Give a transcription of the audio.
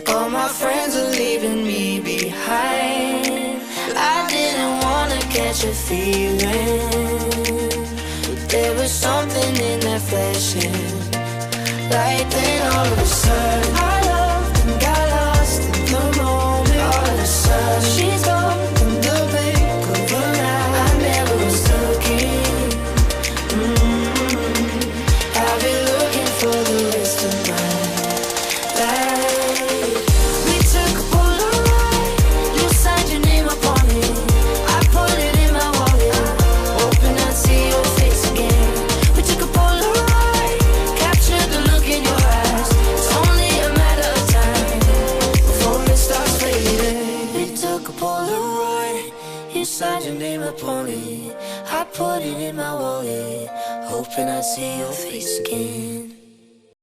All my friends are leaving me behind. I didn't wanna catch a feeling, but there was something in that flashing light. Then all of a sudden I loved and got lost in the moment. All of a sudden she's gone in the blink of an eye. I never was looking. I've been looking for the rest of my life. We took a Polaroid, you signed your name upon it. I put it in my wallet, hoping I'd see your face again. We took a Polaroid, captured the look in your eyes. It's only a matter of time before it starts fading. We took a Polaroid, you signed your name upon it. I put it in my wallet, hoping I'd see your face again.